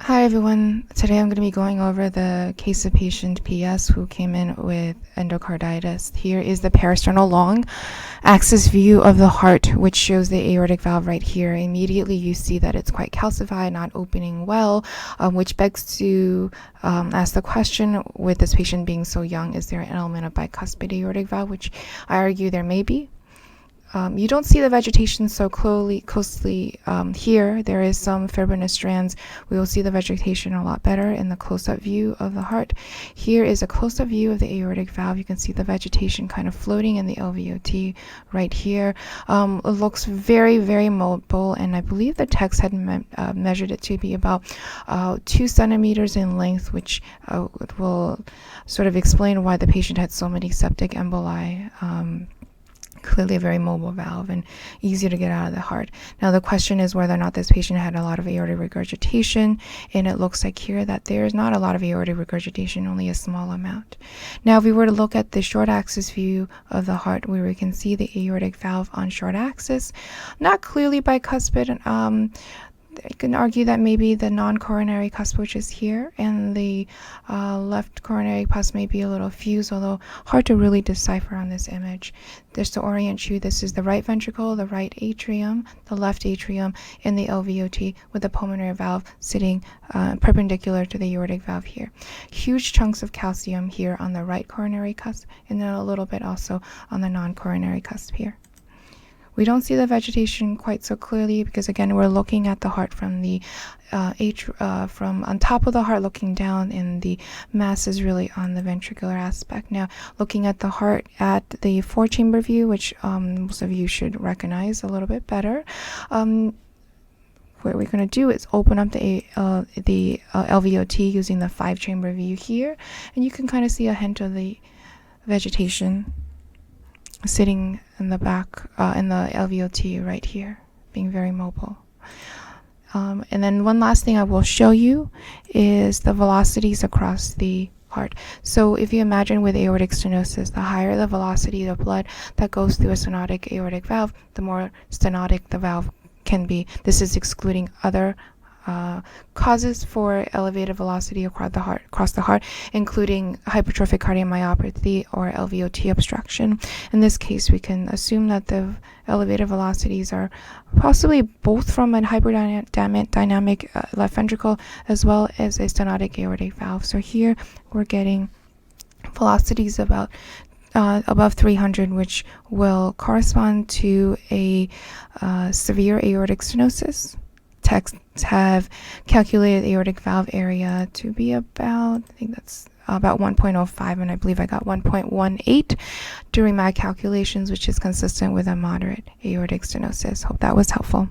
Hi everyone. Today I'm going to be going over the case of patient PS who came in with endocarditis. Here is the parasternal long axis view of the heart, which shows the aortic valve right here. Immediately you see that it's quite calcified, not opening well, which begs to ask the question, with this patient being so young, is there an element of bicuspid aortic valve, which I argue there may be. You don't see the vegetation so closely here. There is some fibrinous strands. We will see the vegetation a lot better in the close-up view of the heart. Here is a close-up view of the aortic valve. You can see the vegetation kind of floating in the LVOT right here. It looks very, very mobile, and I believe the text had measured it to be about 2 centimeters in length, which will sort of explain why the patient had so many septic emboli. Clearly a very mobile valve and easy to get out of the heart. Now the question is whether or not this patient had a lot of aortic regurgitation, and it looks like here that there is not a lot of aortic regurgitation, only a small amount. Now if we were to look at the short axis view of the heart, where we can see the aortic valve on short axis, not clearly bicuspid. I can argue that maybe the non-coronary cusp, which is here, and the left coronary cusp may be a little fused, although hard to really decipher on this image. Just to orient you, this is the right ventricle, the right atrium, the left atrium, and the LVOT, with the pulmonary valve sitting perpendicular to the aortic valve here. Huge chunks of calcium here on the right coronary cusp, and then a little bit also on the non-coronary cusp here. We don't see the vegetation quite so clearly because, again, we're looking at the heart from the from on top of the heart looking down, and the mass is really on the ventricular aspect. Now, looking at the heart at the 4-chamber view, which most of you should recognize a little bit better, what we're going to do is open up the LVOT using the 5-chamber view here, and you can kind of see a hint of the vegetation sitting in the back, in the LVOT right here, being very mobile. And then one last thing I will show you is the velocities across the heart. So if you imagine with aortic stenosis, the higher the velocity of blood that goes through a stenotic aortic valve, the more stenotic the valve can be. This is excluding other causes for elevated velocity across the heart, including hypertrophic cardiomyopathy or LVOT obstruction. In this case, we can assume that the elevated velocities are possibly both from a hyperdynamic left ventricle as well as a stenotic aortic valve. So here we're getting velocities about above 300, which will correspond to a severe aortic stenosis. Texts have calculated the aortic valve area to be about, I think that's about 1.05, and I believe I got 1.18 during my calculations, which is consistent with a moderate aortic stenosis. Hope that was helpful.